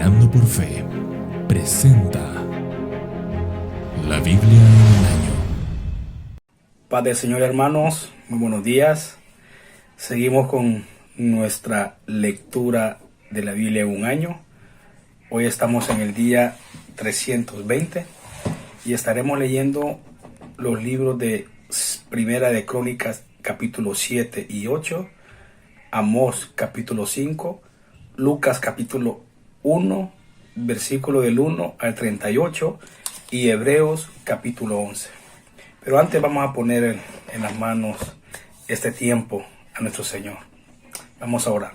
Caminando por Fe presenta la Biblia en un año. Paz del Señor, hermanos, muy buenos días. Seguimos con nuestra lectura de la Biblia en un año. Hoy estamos en el día 320 y estaremos leyendo los libros de Primera de Crónicas capítulo 7 y 8, Amós capítulo 5, Lucas capítulo 1, versículo del 1 al 38 y Hebreos capítulo 11. Pero antes vamos a poner en las manos este tiempo a nuestro Señor. Vamos a orar.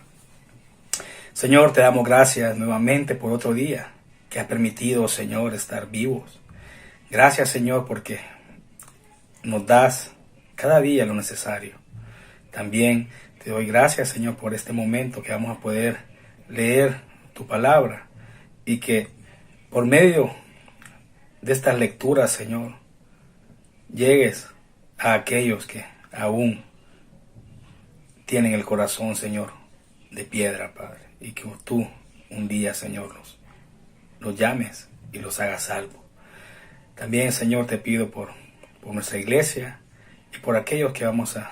Señor, te damos gracias nuevamente por otro día que has permitido, Señor, estar vivos. Gracias, Señor, porque nos das cada día lo necesario. También te doy gracias, Señor, por este momento que vamos a poder leer tu palabra y que por medio de estas lecturas, Señor, llegues a aquellos que aún tienen el corazón, Señor, de piedra, Padre, y que tú un día, Señor, los llames y los hagas salvo. También, Señor, te pido por nuestra iglesia y por aquellos que vamos a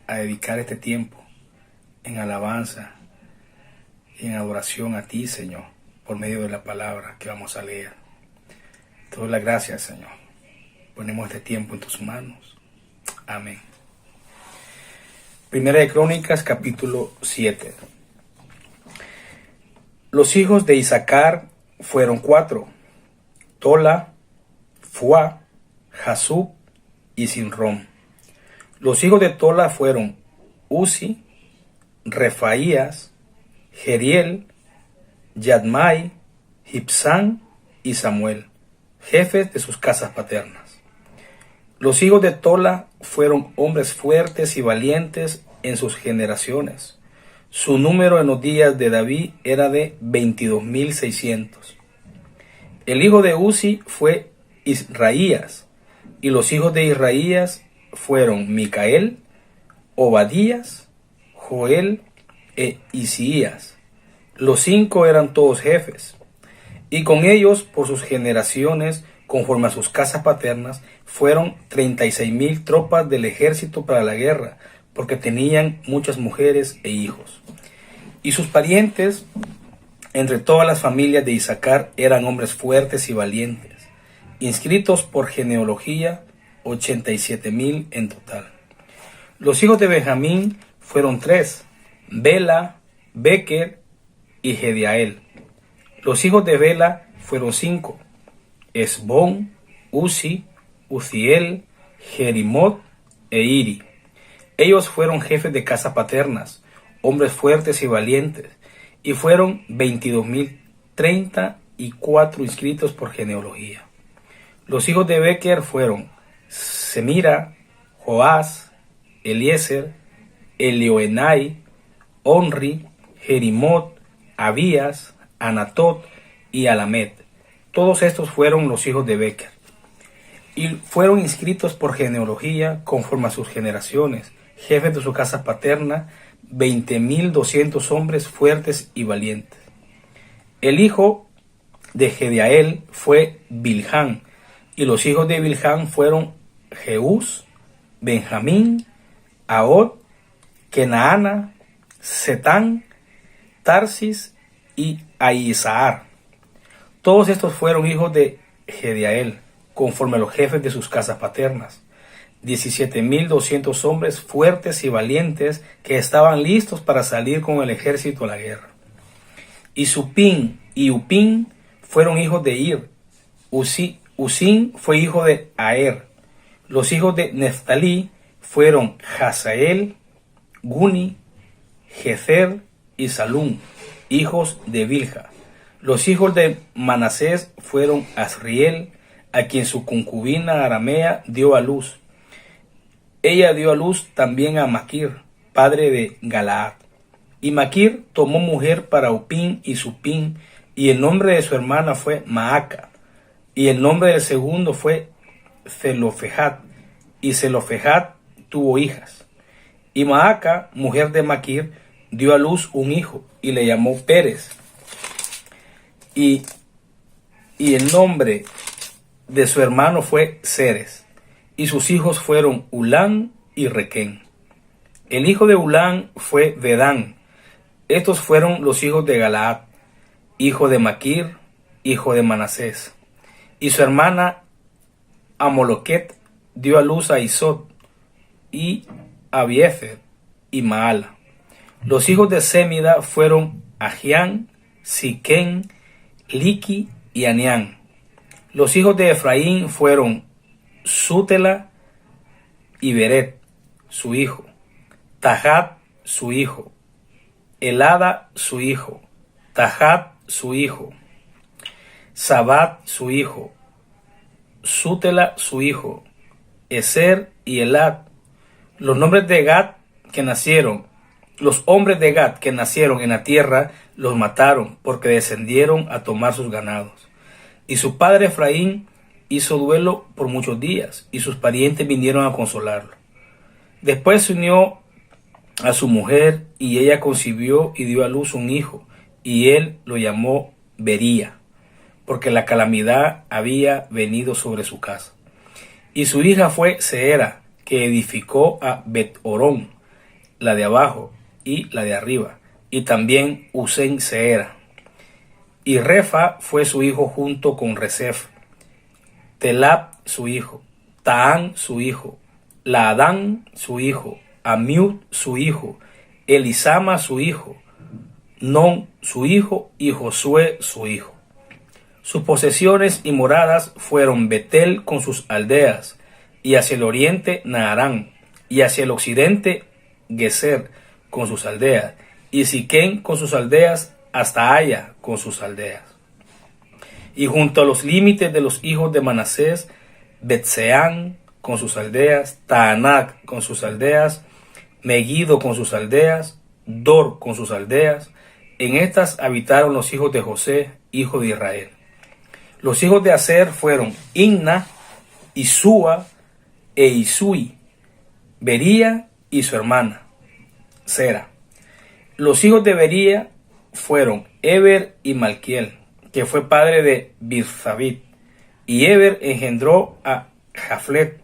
dedicar este tiempo en alabanza y en adoración a ti, Señor, por medio de la palabra que vamos a leer. Te doy las gracias, Señor. Ponemos este tiempo en tus manos. Amén. Primera de Crónicas, capítulo 7. Los hijos de Isaacar fueron 4: Tola, Fuá, Jasub y Sinrón. Los hijos de Tola fueron Uzi, Refaías, Jeriel, Yadmai, Jibsán y Samuel, jefes de sus casas paternas. Los hijos de Tola fueron hombres fuertes y valientes en sus generaciones. Su número en los días de David era de 22,600. El hijo de Uzi fue Israías, y los hijos de Israías fueron Micael, Obadías, Joel e Isías. Los 5 eran todos jefes, y con ellos, por sus generaciones, conforme a sus casas paternas, fueron 36,000 tropas del ejército para la guerra, porque tenían muchas mujeres e hijos. Y sus parientes, entre todas las familias de Isaacar, eran hombres fuertes y valientes, inscritos por genealogía, 87,000 en total. Los hijos de Benjamín fueron 3: Bela, Beker y Gediael. Los hijos de Bela fueron 5: Esbón, Uzi, Uziel, Jerimot e Iri. Ellos fueron jefes de casas paternas, hombres fuertes y valientes, y fueron 22,034 inscritos por genealogía. Los hijos de Beker fueron Semira, Joás, Eliezer, Elioenai, Onri, Jerimot, Abías, Anatot y Alamet. Todos estos fueron los hijos de Beker, y fueron inscritos por genealogía conforme a sus generaciones, jefes de su casa paterna, 20,200 hombres fuertes y valientes. El hijo de Gediael fue Bilhán, y los hijos de Bilhán fueron Jeús, Benjamín, Ahod, Kenaana, Setán, Tarsis y Ahisaar. Todos estos fueron hijos de Gediael, conforme a los jefes de sus casas paternas, 17,200 hombres fuertes y valientes que estaban listos para salir con el ejército a la guerra. Y Supín y Upín fueron hijos de Ir. Usín fue hijo de Aer. Los hijos de Neftalí fueron Hazael, Guni, Jezer y Salún, hijos de Bilha. Los hijos de Manasés fueron Asriel, a quien su concubina aramea dio a luz. Ella dio a luz también a Maquir, padre de Galaad. Y Maquir tomó mujer para Upín y Supín, y el nombre de su hermana fue Maaca, y el nombre del segundo fue Zelofejat, y Zelofejat tuvo hijas. Y Maaca, mujer de Maquir, dio a luz un hijo, y le llamó Pérez. y, y el nombre de su hermano fue Ceres, y sus hijos fueron Ulán y Requén. El hijo de Ulán fue Vedán. Estos fueron los hijos de Galaad, hijo de Maquir, hijo de Manasés. Y su hermana Amoloquet dio a luz a Isod, y Abiezer, y Maala. Los hijos de Sémida fueron Ahián, Siquén, Liqui y Anián. Los hijos de Efraín fueron Sútela y Beret, su hijo, Tahat, su hijo, Elada, su hijo, Tahat, su hijo, Sabat, su hijo, Sútela, su hijo, Eser y Elad. Los nombres de Gad que nacieron, los hombres de Gad que nacieron en la tierra, los mataron porque descendieron a tomar sus ganados. Y su padre Efraín hizo duelo por muchos días, y sus parientes vinieron a consolarlo. Después se unió a su mujer, y ella concibió y dio a luz un hijo, y él lo llamó Bería, porque la calamidad había venido sobre su casa. Y su hija fue Seera, que edificó a Bet-Orón, la de abajo y la de arriba, y también Usén Seera. Y Refa fue su hijo junto con Resef, Telab su hijo, Taán su hijo, Laadán su hijo, Amiud su hijo, Elisama su hijo, Non su hijo y Josué su hijo. Sus posesiones y moradas fueron Betel con sus aldeas, y hacia el oriente Naarán, y hacia el occidente Geser con sus aldeas, y Siquén con sus aldeas, hasta Aya con sus aldeas. Y junto a los límites de los hijos de Manasés, Betseán con sus aldeas, Taanac con sus aldeas, Megiddo con sus aldeas, Dor con sus aldeas. En estas habitaron los hijos de José, hijo de Israel. Los hijos de Aser fueron Inna, Isúa e Isui, Bería y su hermana, Sera. Los hijos de Bería fueron Eber y Malquiel, que fue padre de Birzabit. Y Eber engendró a Jaflet,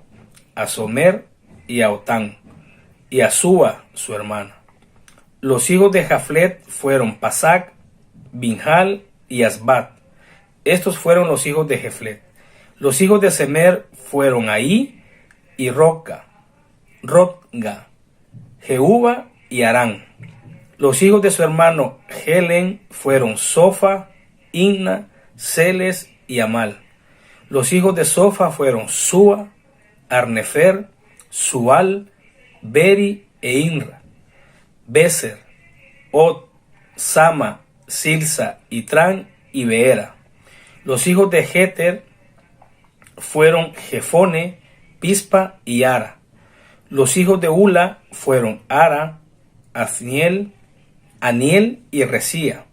a Somer y a Otán, y a Súa, su hermana. Los hijos de Jaflet fueron Pasac, Binjal y Asbat. Estos fueron los hijos de Jeflet. Los hijos de Semer fueron Ahí y Rotga, Jehuba y Arán. Los hijos de su hermano Helen fueron Sofa, Inna, Celes y Amal. Los hijos de Sofa fueron Súa, Arnefer, Sual, Beri e Inra, Beser, Ot, Sama, Silsa, Itrán y Beera. Los hijos de Jeter fueron Jefone, Pispa y Ara. Los hijos de Ula fueron Ara, Aniel y Resía.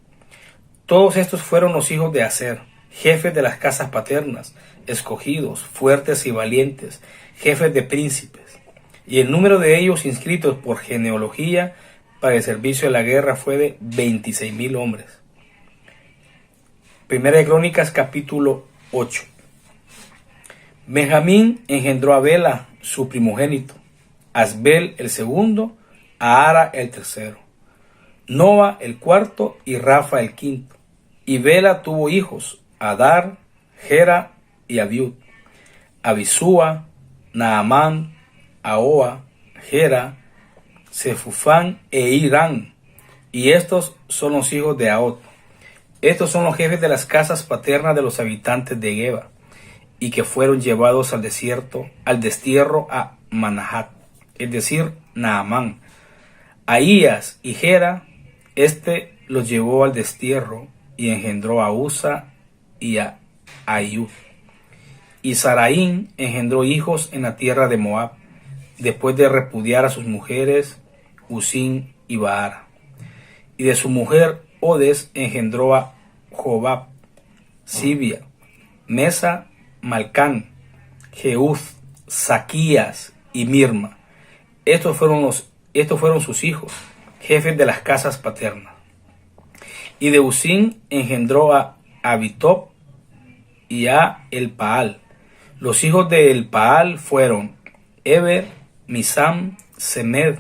Todos estos fueron los hijos de Aser, jefes de las casas paternas, escogidos, fuertes y valientes, jefes de príncipes. Y el número de ellos inscritos por genealogía para el servicio de la guerra fue de 26,000 hombres. Primera de Crónicas, capítulo 8. Benjamín engendró a Bela, su primogénito, a Asbel el segundo, a Ara el tercero, Noa el cuarto y Rafa el quinto. Y Bela tuvo hijos, Adar, Gera y Abiud, Abisúa, Naamán, Ahoa, Gera, Sefufán e Irán. Y estos son los hijos de Aot. Estos son los jefes de las casas paternas de los habitantes de Geba, y que fueron llevados al destierro a Manahat, es decir, Naamán. Ahías y Gera, los llevó al destierro y engendró a Usa y a Ayub. Y Saraín engendró hijos en la tierra de Moab, después de repudiar a sus mujeres Usín y Baara. Y de su mujer Odes engendró a Jobab, Sibia, Mesa, Malcán, Jeúz, Saquías y Mirma. Estos fueron sus hijos, jefes de las casas paternas. Y de Usín engendró a Abitob y a Elpaal. Los hijos de Elpaal fueron Eber, Misam, Semed,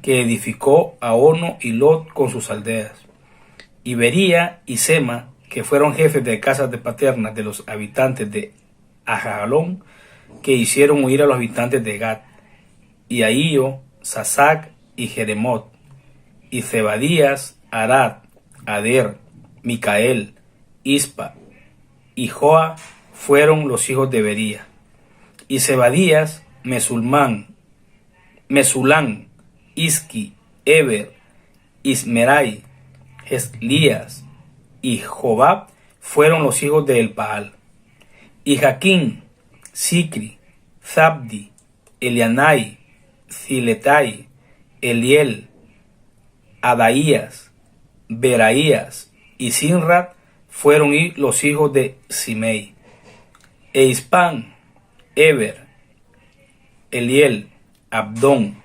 que edificó a Ono y Lot con sus aldeas, y Bería y Sema, que fueron jefes de casas de paternas de los habitantes de Ajalón, que hicieron huir a los habitantes de Gat, y Ahío, Sasac y Jeremot, y Zebadías, Arad, Ader, Micael, Ispa y Joa fueron los hijos de Bería. Y Zebadías, Mesulán, Isqui, Eber, Ismerai, Elías y Jobab fueron los hijos de Elpaal. Y Jaquín, Sicri, Zabdi, Elianai, Ziletai, Eliel, Adaías, Beraías y Sinrat fueron los hijos de Simei. E Ispan, Eber, Eliel, Abdón,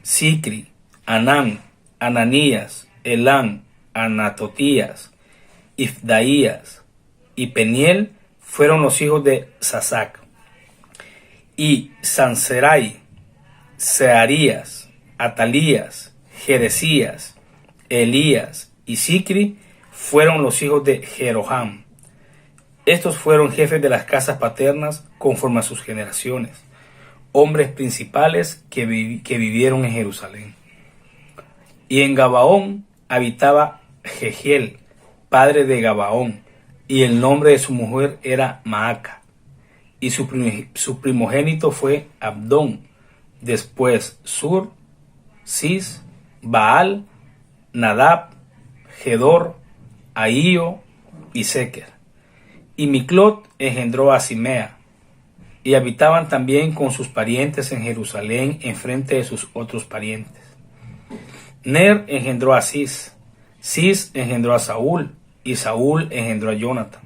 Sicri, Anán, Ananías, Elán, Anatotías, Ifdaías y Peniel fueron los hijos de Sasac. Y Sanserai, Searías, Atalías, Jeresías, Elías y Sicri fueron los hijos de Jeroham. Estos fueron jefes de las casas paternas conforme a sus generaciones, hombres principales que vivieron en Jerusalén. Y en Gabaón habitaba Jehiel, padre de Gabaón, y el nombre de su mujer era Maaca. Y su primogénito fue Abdón, después Sur, Cis, Baal, Nadab, Gedor, Ahío y Seker. Y Miclot engendró a Simea, y habitaban también con sus parientes en Jerusalén enfrente de sus otros parientes. Ner engendró a Cis, Cis engendró a Saúl, y Saúl engendró a Jonathan,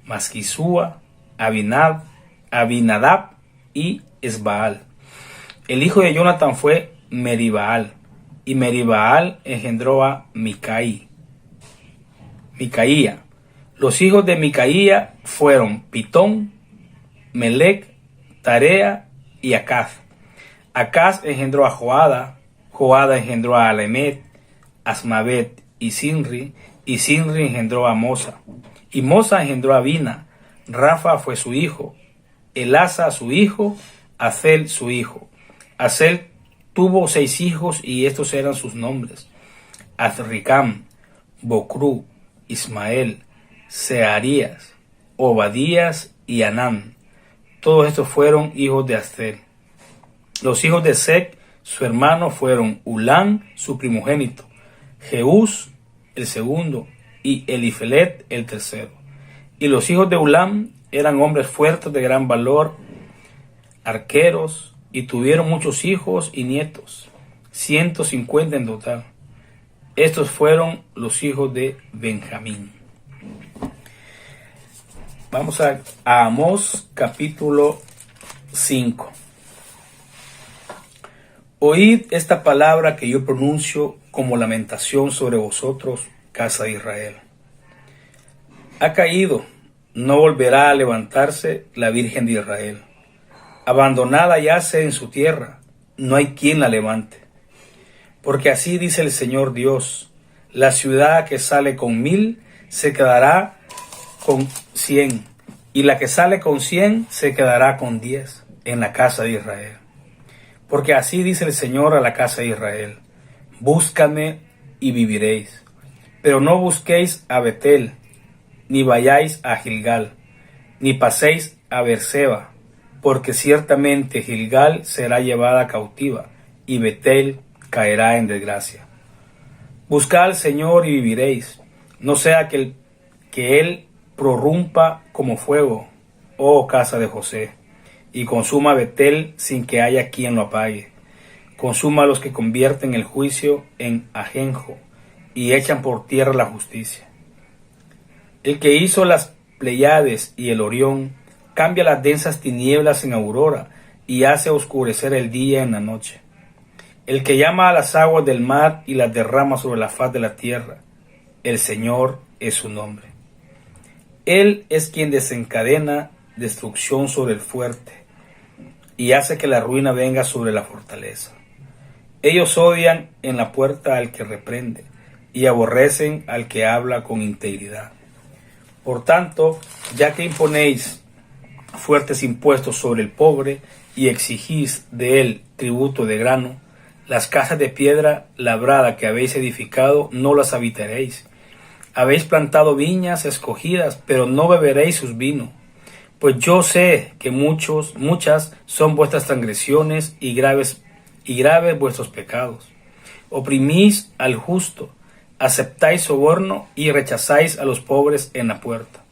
Masquisúa, Abinadab y Esbaal. El hijo de Jonathan fue Meribaal, y Meribaal engendró a Micaía. Los hijos de Micaía fueron Pitón, Melec, Tarea y Acaz. Acaz engendró a Joada, Joada engendró a Alemet, Asmavet y Sinri engendró a Mosa, y Mosa engendró a Bina. Rafa fue su hijo, Elasa su hijo, Azel su hijo. Azel tuvo 6 hijos y estos eran sus nombres: Azricam, Bocru, Ismael, Searías, Obadías y Anán. Todos estos fueron hijos de Azel. Los hijos de Sec, su hermano, fueron Ulán, su primogénito, Jeús, el segundo, y Elifelet, el tercero. Y los hijos de Ulán eran hombres fuertes de gran valor, arqueros, y tuvieron muchos hijos y nietos, 150 en total. Estos fueron los hijos de Benjamín. Vamos a Amós capítulo 5. Oíd esta palabra que yo pronuncio como lamentación sobre vosotros, casa de Israel. Ha caído, no volverá a levantarse la Virgen de Israel. Abandonada yace en su tierra, no hay quien la levante. Porque así dice el Señor Dios: la ciudad que sale con 1000 se quedará con 100, y la que sale con 100 se quedará con 10 en la casa de Israel. Porque así dice el Señor a la casa de Israel: búscame y viviréis. Pero no busquéis a Betel, ni vayáis a Gilgal, ni paséis a Beerseba, porque ciertamente Gilgal será llevada cautiva, y Betel caerá en desgracia. Buscad al Señor y viviréis, no sea que Él prorrumpa como fuego, oh casa de José, y consuma Betel sin que haya quien lo apague. Consuma a los que convierten el juicio en ajenjo, y echan por tierra la justicia. El que hizo las Pleiades y el Orión, cambia las densas tinieblas en aurora y hace oscurecer el día en la noche. El que llama a las aguas del mar y las derrama sobre la faz de la tierra, el Señor es su nombre. Él es quien desencadena destrucción sobre el fuerte y hace que la ruina venga sobre la fortaleza. Ellos odian en la puerta al que reprende y aborrecen al que habla con integridad. Por tanto, ya que imponéis fuertes impuestos sobre el pobre y exigís de él tributo de grano, las casas de piedra labrada que habéis edificado no las habitaréis. Habéis plantado viñas escogidas, pero no beberéis sus vinos. Pues yo sé que muchas son vuestras transgresiones y graves vuestros pecados. Oprimís al justo, aceptáis soborno y rechazáis a los pobres en la puerta.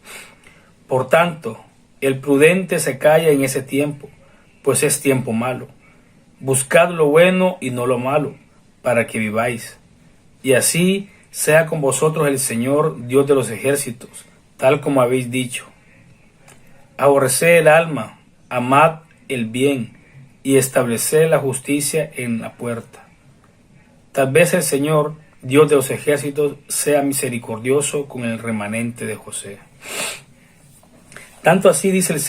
Por tanto, el prudente se calla en ese tiempo, pues es tiempo malo. Buscad lo bueno y no lo malo, para que viváis. Y así sea con vosotros el Señor, Dios de los ejércitos, tal como habéis dicho. Aborreced el alma, amad el bien, y estableced la justicia en la puerta. Tal vez el Señor, Dios de los ejércitos, sea misericordioso con el remanente de José. Tanto así dice el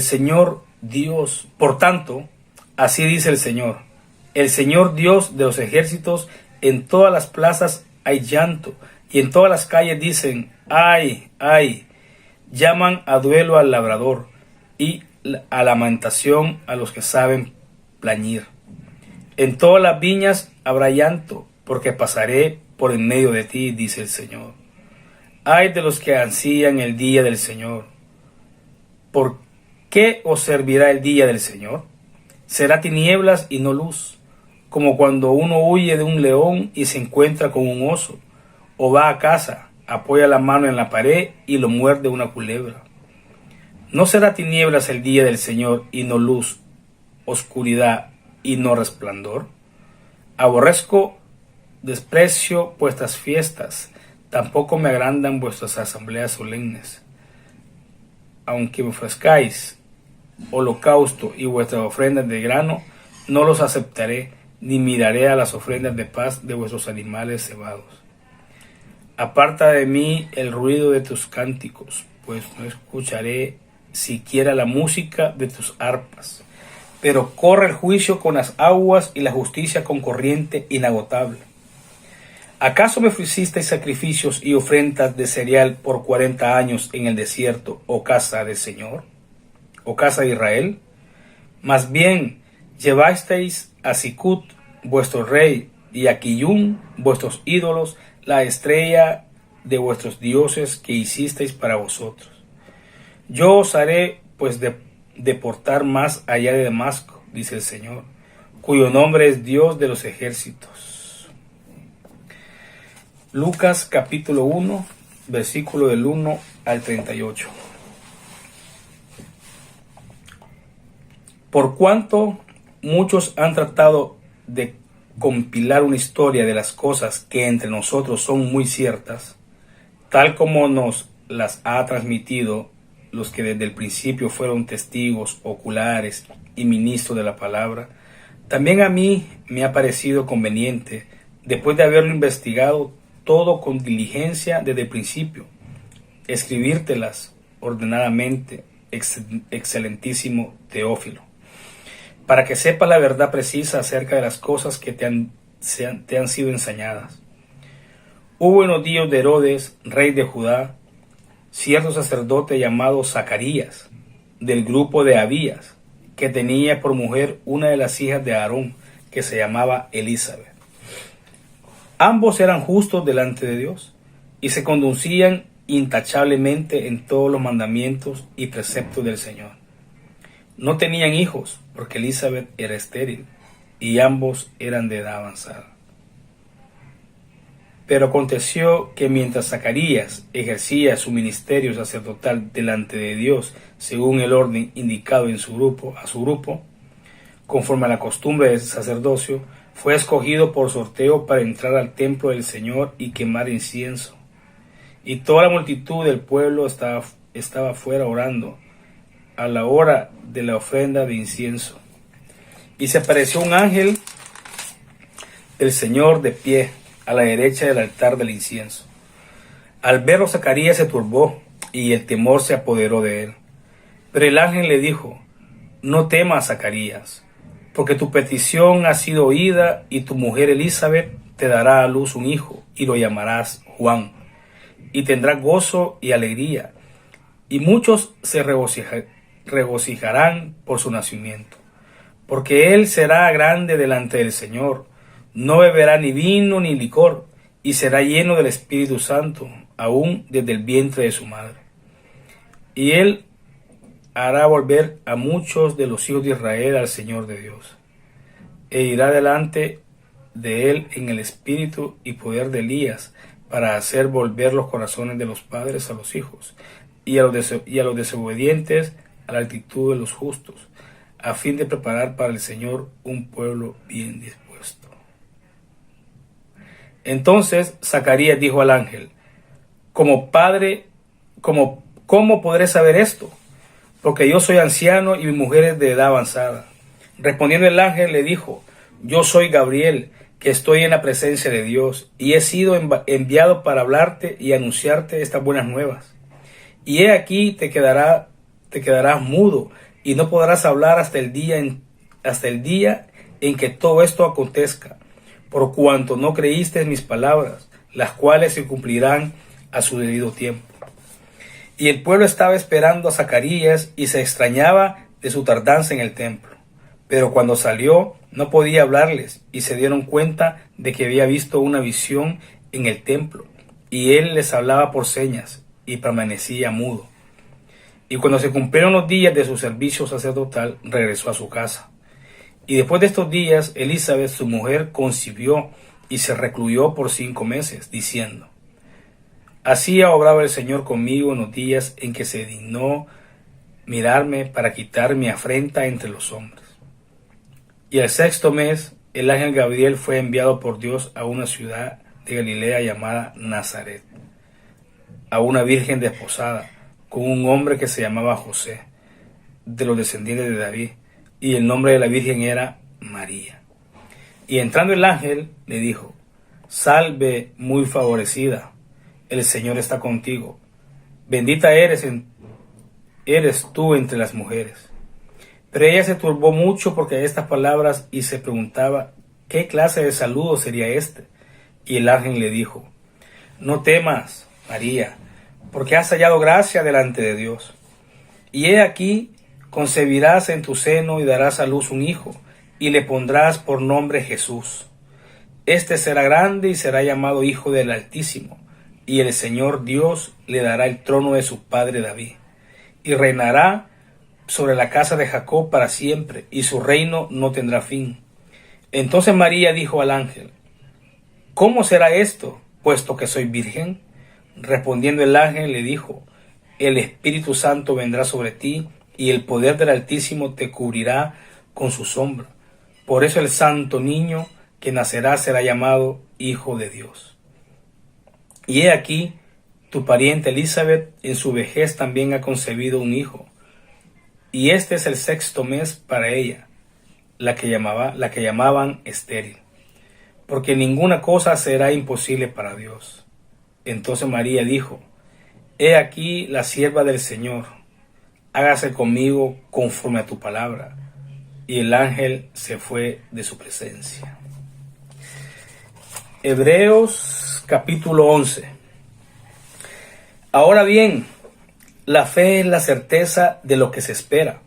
Señor Dios. Por tanto, así dice el Señor Dios de los ejércitos, en todas las plazas hay llanto, y en todas las calles dicen, ¡ay, ay! Llaman a duelo al labrador, y a lamentación a los que saben plañir. En todas las viñas habrá llanto, porque pasaré por en medio de ti, dice el Señor. Ay de los que ansían el día del Señor. ¿Por qué os servirá el día del Señor? Será tinieblas y no luz, como cuando uno huye de un león y se encuentra con un oso, o va a casa, apoya la mano en la pared y lo muerde una culebra. ¿No será tinieblas el día del Señor y no luz, oscuridad y no resplandor? Aborrezco, desprecio vuestras fiestas, tampoco me agrandan vuestras asambleas solemnes. Aunque me ofrezcáis holocausto y vuestras ofrendas de grano, no los aceptaré, ni miraré a las ofrendas de paz de vuestros animales cebados. Aparta de mí el ruido de tus cánticos, pues no escucharé siquiera la música de tus arpas. Pero corre el juicio con las aguas y la justicia con corriente inagotable. ¿Acaso me ofrecisteis sacrificios y ofrendas de cereal por 40 años en el desierto, oh casa del Señor, oh casa de Israel? Más bien, llevasteis a Sicut, vuestro rey, y a Quillún, vuestros ídolos, la estrella de vuestros dioses que hicisteis para vosotros. Yo os haré, pues, deportar más allá de Damasco, dice el Señor, cuyo nombre es Dios de los ejércitos. Lucas capítulo 1, versículo del 1 al 38. Por cuanto muchos han tratado de compilar una historia de las cosas que entre nosotros son muy ciertas, tal como nos las ha transmitido los que desde el principio fueron testigos oculares y ministros de la palabra, también a mí me ha parecido conveniente, después de haberlo investigado todo con diligencia desde el principio, escribírtelas ordenadamente, excelentísimo Teófilo, para que sepas la verdad precisa acerca de las cosas que te han sido enseñadas. Hubo en los días de Herodes, rey de Judá, cierto sacerdote llamado Zacarías, del grupo de Abías, que tenía por mujer una de las hijas de Aarón, que se llamaba Elizabeth. Ambos eran justos delante de Dios, y se conducían intachablemente en todos los mandamientos y preceptos del Señor. No tenían hijos, porque Elizabeth era estéril, y ambos eran de edad avanzada. Pero aconteció que mientras Zacarías ejercía su ministerio sacerdotal delante de Dios, según el orden indicado a su grupo, conforme a la costumbre del sacerdocio, fue escogido por sorteo para entrar al templo del Señor y quemar incienso. Y toda la multitud del pueblo estaba fuera orando a la hora de la ofrenda de incienso. Y se apareció un ángel del Señor de pie a la derecha del altar del incienso. Al verlo, Zacarías se turbó y el temor se apoderó de él. Pero el ángel le dijo: no temas, Zacarías, porque tu petición ha sido oída, y tu mujer Elizabeth te dará a luz un hijo, y lo llamarás Juan, y tendrás gozo y alegría, y muchos se regocijarán por su nacimiento, porque él será grande delante del Señor, no beberá ni vino ni licor, y será lleno del Espíritu Santo, aún desde el vientre de su madre. Y él hará volver a muchos de los hijos de Israel al Señor de Dios, e irá delante de él en el espíritu y poder de Elías, para hacer volver los corazones de los padres a los hijos, y a los desobedientes a la actitud de los justos, a fin de preparar para el Señor un pueblo bien dispuesto. Entonces Zacarías dijo al ángel: como padre, ¿cómo podré saber esto? Porque yo soy anciano y mi mujer es de edad avanzada. Respondiendo el ángel le dijo: yo soy Gabriel, que estoy en la presencia de Dios, y he sido enviado para hablarte y anunciarte estas buenas nuevas. Y he aquí te quedarás mudo, y no podrás hablar hasta el día en que todo esto acontezca, por cuanto no creíste mis palabras, las cuales se cumplirán a su debido tiempo. Y el pueblo estaba esperando a Zacarías y se extrañaba de su tardanza en el templo. Pero cuando salió no podía hablarles, y se dieron cuenta de que había visto una visión en el templo, y él les hablaba por señas y permanecía mudo. Y cuando se cumplieron los días de su servicio sacerdotal, regresó a su casa. Y después de estos días, Elizabeth, su mujer, concibió y se recluyó por 5 meses, diciendo: así ha obrado el Señor conmigo en los días en que se dignó mirarme para quitar mi afrenta entre los hombres. Y el 6º mes, el ángel Gabriel fue enviado por Dios a una ciudad de Galilea llamada Nazaret, a una virgen desposada, con un hombre que se llamaba José, de los descendientes de David, y el nombre de la virgen era María. Y entrando el ángel le dijo: salve, muy favorecida, el Señor está contigo, bendita eres tú entre las mujeres. Pero ella se turbó mucho porque estas palabras y se preguntaba qué clase de saludo sería este. Y el ángel le dijo: no temas, María, porque has hallado gracia delante de Dios. Y he aquí, concebirás en tu seno y darás a luz un hijo, y le pondrás por nombre Jesús. Este será grande y será llamado Hijo del Altísimo, y el Señor Dios le dará el trono de su padre David, y reinará sobre la casa de Jacob para siempre, y su reino no tendrá fin. Entonces María dijo al ángel: ¿cómo será esto, puesto que soy virgen? Respondiendo el ángel le dijo: el Espíritu Santo vendrá sobre ti, y el poder del Altísimo te cubrirá con su sombra. Por eso el santo niño que nacerá será llamado Hijo de Dios. Y he aquí, tu pariente Elizabeth en su vejez también ha concebido un hijo, y este es el 6º mes para ella, la que llamaban estéril, porque ninguna cosa será imposible para Dios. Entonces María dijo: he aquí la sierva del Señor, hágase conmigo conforme a tu palabra. Y el ángel se fue de su presencia. Hebreos capítulo 11. Ahora bien, la fe es la certeza de lo que se espera,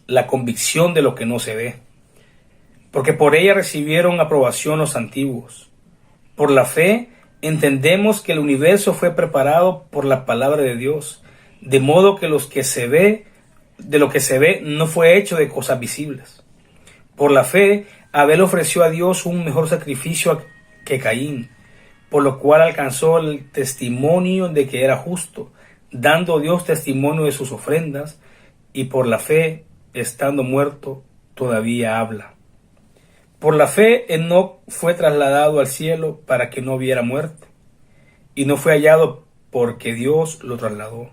la convicción de lo que no se ve, porque por ella recibieron aprobación los antiguos. Por la fe entendemos que el universo fue preparado por la palabra de Dios, de modo que de lo que se ve no fue hecho de cosas visibles. Por la fe, Abel ofreció a Dios un mejor sacrificio que Caín, por lo cual alcanzó el testimonio de que era justo, dando Dios testimonio de sus ofrendas, y por la fe, estando muerto, todavía habla. Por la fe, Enoc fue trasladado al cielo para que no viera muerte, y no fue hallado porque Dios lo trasladó,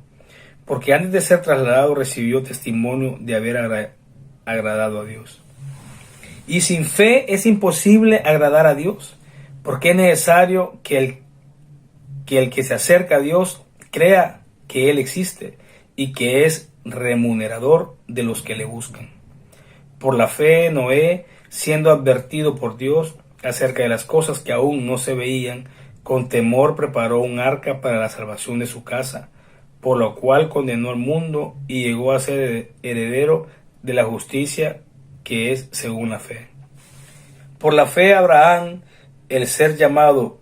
porque antes de ser trasladado recibió testimonio de haber agradado a Dios. Y sin fe es imposible agradar a Dios, porque es necesario que el que se acerca a Dios crea que Él existe y que es remunerador de los que le buscan. Por la fe, Noé, siendo advertido por Dios acerca de las cosas que aún no se veían, con temor preparó un arca para la salvación de su casa, por lo cual condenó al mundo y llegó a ser heredero de la justicia que es según la fe. Por la fe Abraham, al ser llamado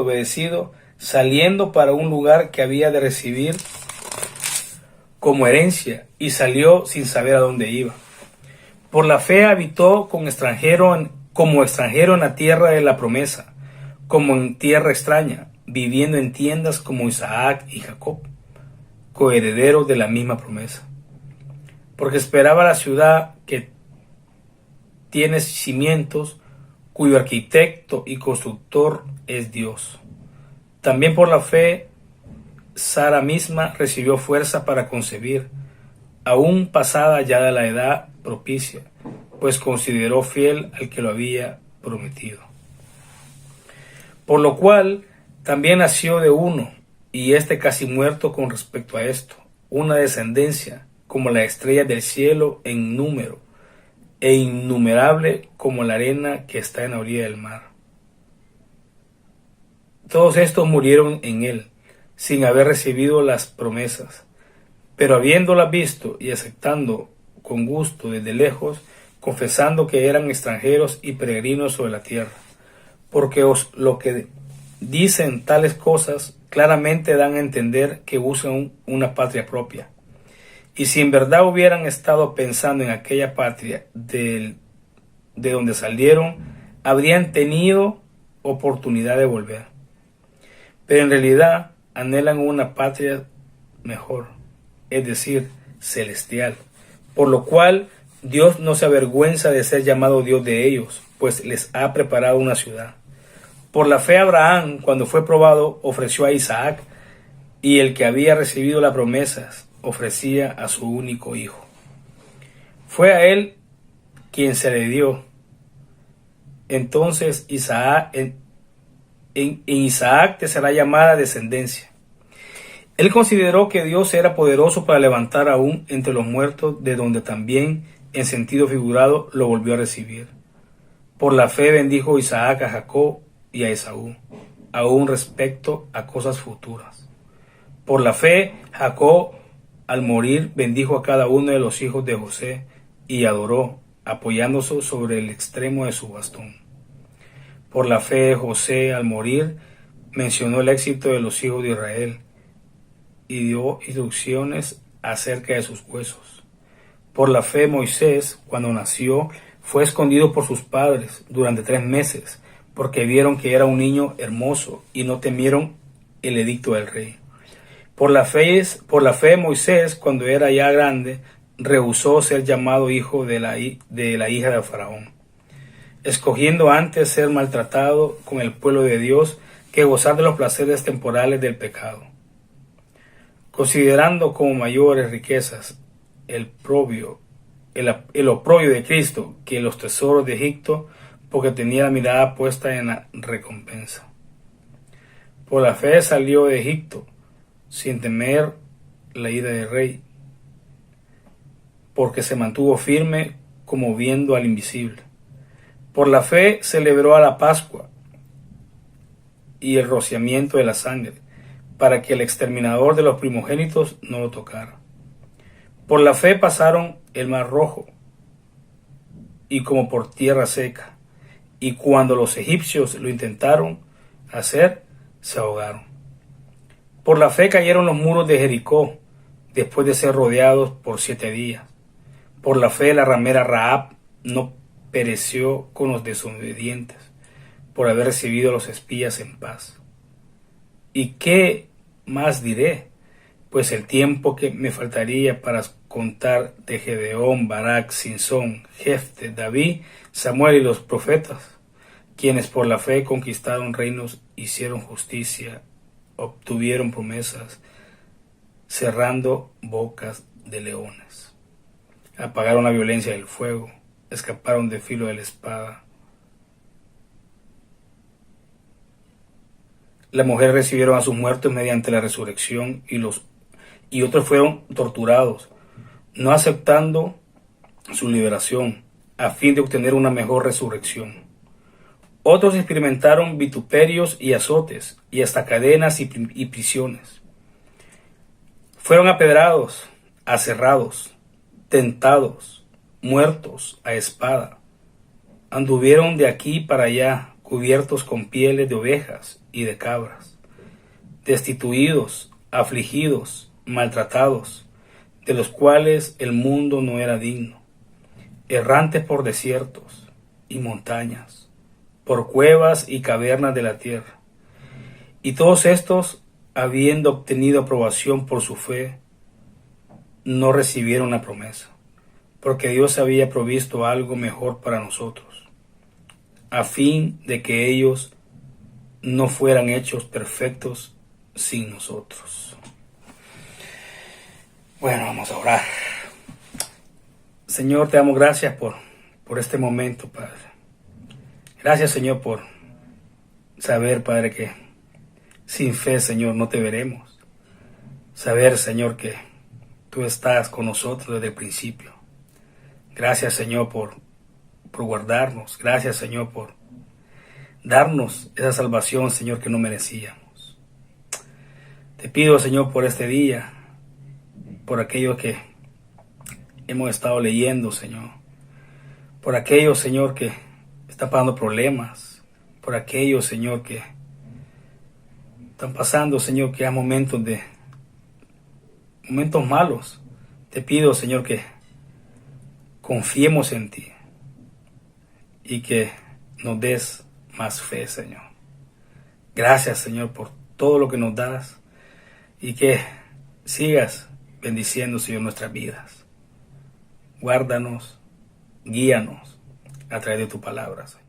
obedecido, saliendo para un lugar que había de recibir como herencia, y salió sin saber a dónde iba. Por la fe habitó como extranjero en la tierra de la promesa, como en tierra extraña, viviendo en tiendas como Isaac y Jacob, coherederos de la misma promesa. Porque esperaba la ciudad que tiene cimientos, cuyo arquitecto y constructor es Dios. También por la fe, Sara misma recibió fuerza para concebir, aún pasada ya de la edad propicia, pues consideró fiel al que lo había prometido. Por lo cual también nació de uno, y éste casi muerto con respecto a esto, una descendencia como la estrella del cielo en número, e innumerable como la arena que está en la orilla del mar. Todos estos murieron en él, sin haber recibido las promesas, pero habiéndolas visto y aceptando con gusto desde lejos, confesando que eran extranjeros y peregrinos sobre la tierra. Porque lo que dicen tales cosas claramente dan a entender que buscan una patria propia. Y si en verdad hubieran estado pensando en aquella patria de donde salieron, habrían tenido oportunidad de volver. Pero en realidad anhelan una patria mejor, es decir, celestial, por lo cual Dios no se avergüenza de ser llamado Dios de ellos, pues les ha preparado una ciudad. Por la fe Abraham, cuando fue probado, ofreció a Isaac, y el que había recibido las promesas ofrecía a su único hijo. Fue a él quien se le dio. Entonces en Isaac te será llamada descendencia. Él consideró que Dios era poderoso para levantar aún entre los muertos, de donde también, en sentido figurado, lo volvió a recibir. Por la fe bendijo Isaac a Jacob y a Esaú, aún respecto a cosas futuras. Por la fe, Jacob, al morir, bendijo a cada uno de los hijos de José y adoró, apoyándose sobre el extremo de su bastón. Por la fe, José, al morir, mencionó el éxito de los hijos de Israel y dio instrucciones acerca de sus huesos. Por la fe, Moisés, cuando nació, fue escondido por sus padres durante 3 meses, porque vieron que era un niño hermoso y no temieron el edicto del rey. Por la fe, Moisés, cuando era ya grande, rehusó ser llamado hijo de la hija de Faraón, escogiendo antes ser maltratado con el pueblo de Dios que gozar de los placeres temporales del pecado, considerando como mayores riquezas el oprobio de Cristo que los tesoros de Egipto, porque tenía la mirada puesta en la recompensa. Por la fe salió de Egipto, sin temer la ira del rey, porque se mantuvo firme como viendo al invisible. Por la fe celebró a la Pascua y el rociamiento de la sangre, para que el exterminador de los primogénitos no lo tocara. Por la fe pasaron el mar rojo, y como por tierra seca, y cuando los egipcios lo intentaron hacer, se ahogaron. Por la fe cayeron los muros de Jericó, después de ser rodeados por 7 días. Por la fe la ramera Rahab no pereció con los desobedientes, por haber recibido a los espías en paz. ¿Y qué más diré? Pues el tiempo que me faltaría para contar de Gedeón, Barak, Sinsón, Jefte, David, Samuel y los profetas, quienes por la fe conquistaron reinos, hicieron justicia, obtuvieron promesas, cerrando bocas de leones, apagaron la violencia del fuego, escaparon del filo de la espada. Las mujeres recibieron a sus muertos mediante la resurrección y otros fueron torturados, no aceptando su liberación a fin de obtener una mejor resurrección. Otros experimentaron vituperios y azotes y hasta cadenas y prisiones. Fueron apedrados, aserrados, tentados, muertos a espada. Anduvieron de aquí para allá, cubiertos con pieles de ovejas y de cabras, destituidos, afligidos, maltratados, de los cuales el mundo no era digno, errantes por desiertos y montañas, por cuevas y cavernas de la tierra. Y todos estos, habiendo obtenido aprobación por su fe, no recibieron la promesa, porque Dios había provisto algo mejor para nosotros, a fin de que ellos no fueran hechos perfectos sin nosotros. Bueno, vamos a orar. Señor, te damos gracias por este momento, Padre. Gracias, Señor, por saber, Padre, que sin fe, Señor, no te veremos. Saber, Señor, que tú estás con nosotros desde el principio. Gracias, Señor, por guardarnos. Gracias, Señor, por darnos esa salvación, Señor, que no merecíamos. Te pido, Señor, por este día, por aquello que hemos estado leyendo, Señor. Por aquellos, Señor, que están pasando problemas. Por aquellos, Señor, que están pasando, Señor, que hay momentos malos. Te pido, Señor, que confiemos en ti y que nos des más fe, Señor. Gracias, Señor, por todo lo que nos das y que sigas bendiciendo, Señor, nuestras vidas. Guárdanos, guíanos a través de tu palabra, Señor.